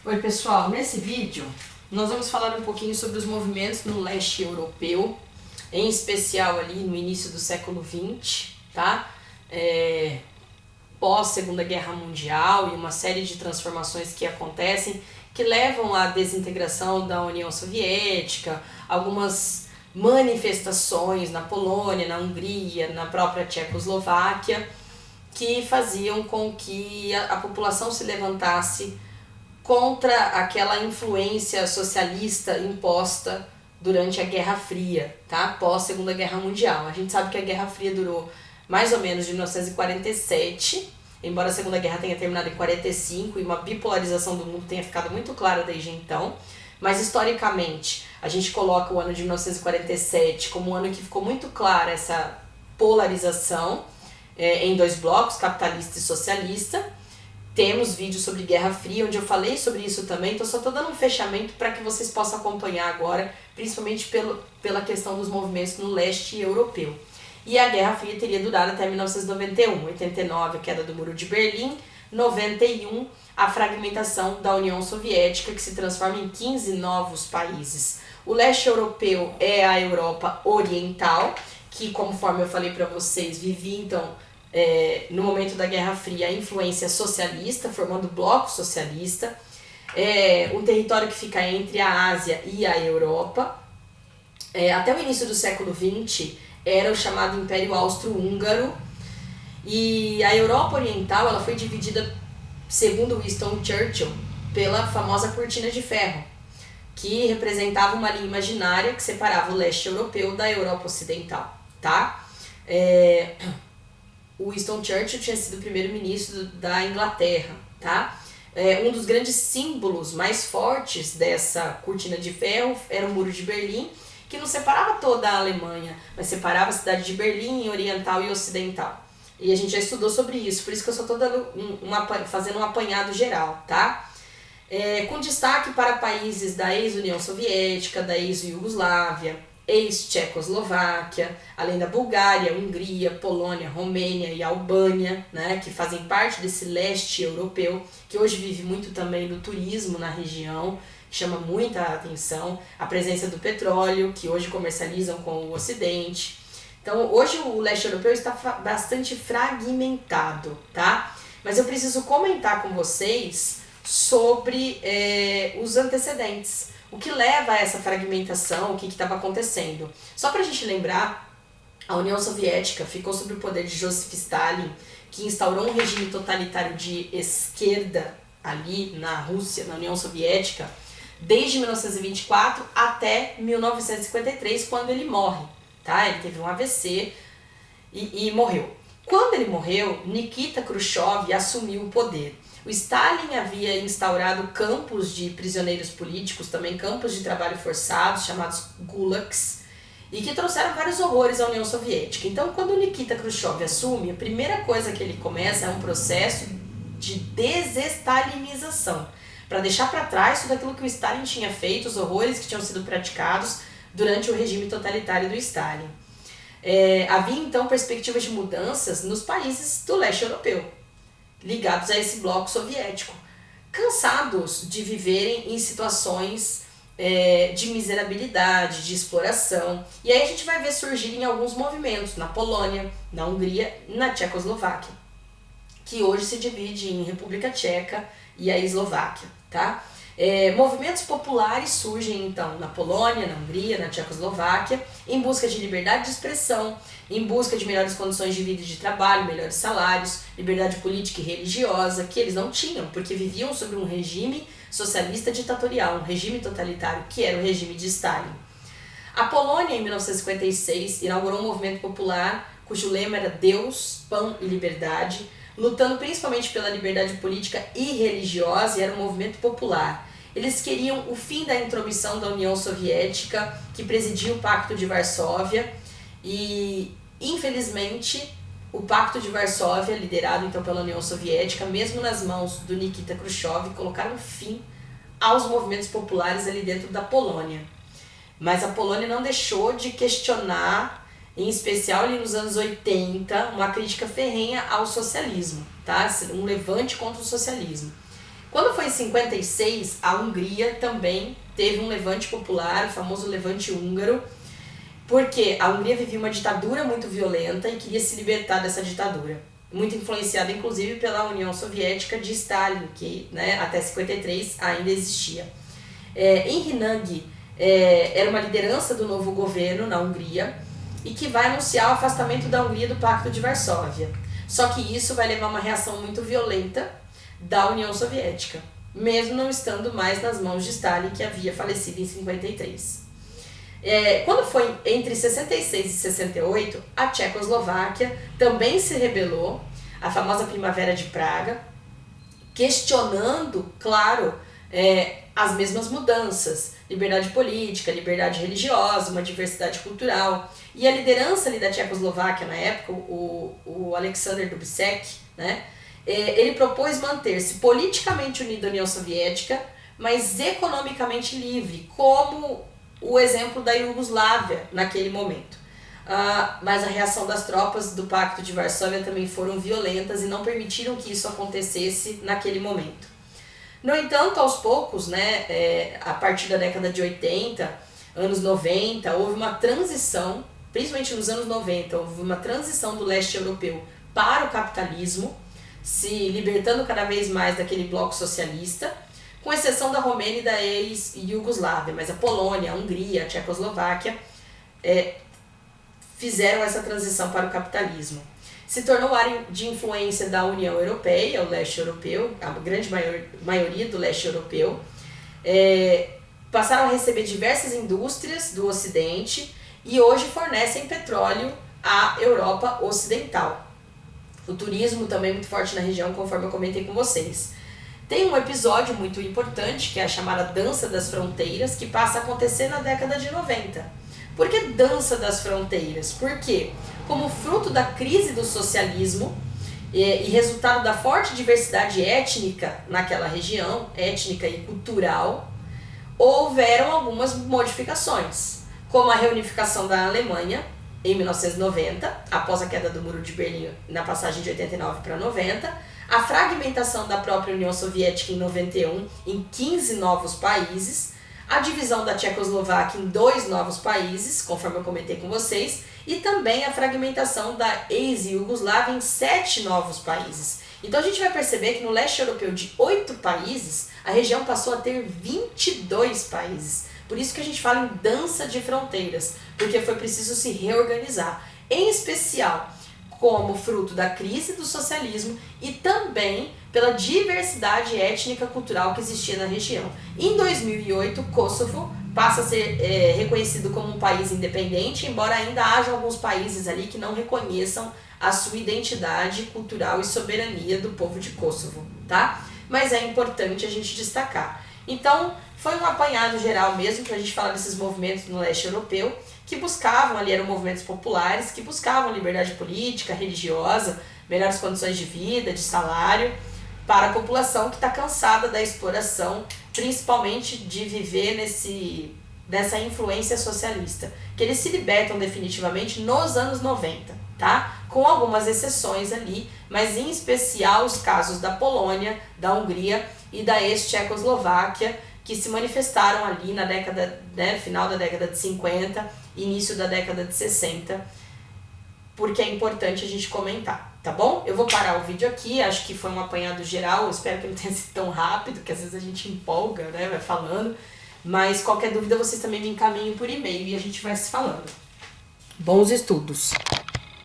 Oi pessoal, nesse vídeo nós vamos falar um pouquinho sobre os movimentos no leste europeu, em especial ali no início do século XX, tá? Pós Segunda Guerra Mundial e uma série de transformações que acontecem que levam à desintegração da União Soviética, algumas manifestações na Polônia, na Hungria, na própria Tchecoslováquia, que faziam com que a população se levantasse contra aquela influência socialista imposta durante a Guerra Fria, tá? Pós Segunda Guerra Mundial. A gente sabe que a Guerra Fria durou mais ou menos de 1947, embora a Segunda Guerra tenha terminado em 45 e uma bipolarização do mundo tenha ficado muito clara desde então, mas historicamente a gente coloca o ano de 1947 como um ano que ficou muito clara essa polarização em dois blocos, capitalista e socialista. Temos vídeos sobre Guerra Fria, onde eu falei sobre isso também, então só estou dando um fechamento para que vocês possam acompanhar agora, principalmente pela questão dos movimentos no leste europeu. E a Guerra Fria teria durado até 1991, 89 a queda do Muro de Berlim, 91 a fragmentação da União Soviética, que se transforma em 15 novos países. O leste europeu é a Europa Oriental, que, conforme eu falei para vocês, vivia então no momento da Guerra Fria a influência socialista, formando o bloco socialista, um território que fica entre a Ásia e a Europa. Até o início do século XX era o chamado Império Austro-Húngaro, e a Europa Oriental ela foi dividida, segundo Winston Churchill, pela famosa Cortina de Ferro, que representava uma linha imaginária que separava o leste europeu da Europa Ocidental, tá? O Winston Churchill tinha sido o primeiro-ministro da Inglaterra, tá? Um dos grandes símbolos mais fortes dessa cortina de ferro era o Muro de Berlim, que não separava toda a Alemanha, mas separava a cidade de Berlim em oriental e ocidental. E a gente já estudou sobre isso, por isso que eu só estou fazendo um apanhado geral, tá? Com destaque para países da ex-União Soviética, da ex-Iugoslávia, ex-Tchecoslováquia, além da Bulgária, Hungria, Polônia, Romênia e Albânia, né, que fazem parte desse leste europeu, que hoje vive muito também do turismo na região, chama muita atenção, a presença do petróleo, que hoje comercializam com o Ocidente. Então, hoje o leste europeu está bastante fragmentado, tá? Mas eu preciso comentar com vocês sobre os antecedentes. O que leva a essa fragmentação, o que estava acontecendo. Só para a gente lembrar, a União Soviética ficou sob o poder de Joseph Stalin, que instaurou um regime totalitário de esquerda ali na Rússia, na União Soviética, desde 1924 até 1953, quando ele morre. Tá? Ele teve um AVC e morreu. Quando ele morreu, Nikita Khrushchev assumiu o poder. O Stalin havia instaurado campos de prisioneiros políticos, também campos de trabalho forçados, chamados gulags, e que trouxeram vários horrores à União Soviética. Então, quando o Nikita Khrushchev assume, a primeira coisa que ele começa é um processo de desestalinização, para deixar para trás tudo aquilo que o Stalin tinha feito, os horrores que tinham sido praticados durante o regime totalitário do Stalin. Havia então perspectivas de mudanças nos países do leste europeu, ligados a esse bloco soviético, cansados de viverem em situações de miserabilidade, de exploração. E aí a gente vai ver surgirem alguns movimentos na Polônia, na Hungria e na Tchecoslováquia, que hoje se divide em República Tcheca e a Eslováquia, tá? Movimentos populares surgem então na Polônia, na Hungria, na Tchecoslováquia, em busca de liberdade de expressão, em busca de melhores condições de vida e de trabalho, melhores salários, liberdade política e religiosa, que eles não tinham, porque viviam sob um regime socialista ditatorial, um regime totalitário, que era o regime de Stalin. A Polônia, em 1956, inaugurou um movimento popular cujo lema era Deus, Pão e Liberdade, lutando principalmente pela liberdade política e religiosa, e era um movimento popular. Eles queriam o fim da intromissão da União Soviética, que presidia o Pacto de Varsóvia, e infelizmente o Pacto de Varsóvia, liderado então pela União Soviética, mesmo nas mãos do Nikita Khrushchev, colocaram fim aos movimentos populares ali dentro da Polônia. Mas a Polônia não deixou de questionar, em especial ali nos anos 80, uma crítica ferrenha ao socialismo, tá? Um levante contra o socialismo. Quando foi foi em 56, a Hungria também teve um levante popular, o famoso levante húngaro, porque a Hungria vivia uma ditadura muito violenta e queria se libertar dessa ditadura. Muito influenciada, inclusive, pela União Soviética de Stalin, que, né, até 53 ainda existia. Henri Nagy era uma liderança do novo governo na Hungria e que vai anunciar o afastamento da Hungria do Pacto de Varsóvia. Só que isso vai levar a uma reação muito violenta da União Soviética, mesmo não estando mais nas mãos de Stalin, que havia falecido em 53. Quando foi entre 66 e 68, a Tchecoslováquia também se rebelou, a famosa Primavera de Praga, questionando, claro, as mesmas mudanças, liberdade política, liberdade religiosa, uma diversidade cultural. E a liderança ali da Tchecoslováquia na época, o Alexander Dubček, né, ele propôs manter-se politicamente unido à União Soviética, mas economicamente livre, como o exemplo da Iugoslávia naquele momento. Mas a reação das tropas do Pacto de Varsóvia também foram violentas e não permitiram que isso acontecesse naquele momento. No entanto, aos poucos, né, a partir da década de 80, anos 90, houve uma transição, principalmente nos anos 90, houve uma transição do leste europeu para o capitalismo, se libertando cada vez mais daquele bloco socialista, com exceção da Romênia e da ex-Iugoslávia, mas a Polônia, a Hungria, a Tchecoslováquia fizeram essa transição para o capitalismo. Se tornou área de influência da União Europeia, o leste europeu, a grande maioria do leste europeu. Passaram a receber diversas indústrias do Ocidente e hoje fornecem petróleo à Europa Ocidental. O turismo também é muito forte na região, conforme eu comentei com vocês. Tem um episódio muito importante, que é a chamada Dança das Fronteiras, que passa a acontecer na década de 90. Por que Dança das Fronteiras? Porque, como fruto da crise do socialismo e resultado da forte diversidade étnica naquela região, étnica e cultural, houveram algumas modificações, como a reunificação da Alemanha em 1990, após a queda do Muro de Berlim na passagem de 89 para 90, a fragmentação da própria União Soviética em 91 em 15 novos países, a divisão da Tchecoslováquia em 2 novos países, conforme eu comentei com vocês, e também a fragmentação da ex-Iugoslávia em 7 novos países. Então a gente vai perceber que no leste europeu de 8 países, a região passou a ter 22 países. Por isso que a gente fala em dança de fronteiras, porque foi preciso se reorganizar, em especial como fruto da crise do socialismo e também pela diversidade étnica cultural que existia na região. Em 2008, Kosovo passa a ser reconhecido como um país independente, embora ainda haja alguns países ali que não reconheçam a sua identidade cultural e soberania do povo de Kosovo, tá? Mas é importante a gente destacar. Então, foi um apanhado geral mesmo para a gente falar desses movimentos no leste europeu, que buscavam, ali eram movimentos populares, que buscavam liberdade política, religiosa, melhores condições de vida, de salário, para a população que está cansada da exploração, principalmente de viver nessa influência socialista, que eles se libertam definitivamente nos anos 90, tá? Com algumas exceções ali, mas em especial os casos da Polônia, da Hungria e da ex-Tchecoslováquia, que se manifestaram ali na década, né, final da década de 50, início da década de 60, porque é importante a gente comentar, tá bom? Eu vou parar o vídeo aqui, acho que foi um apanhado geral, espero que não tenha sido tão rápido, que às vezes a gente empolga, né, vai falando, mas qualquer dúvida vocês também me encaminhem por e-mail e a gente vai se falando. Bons estudos!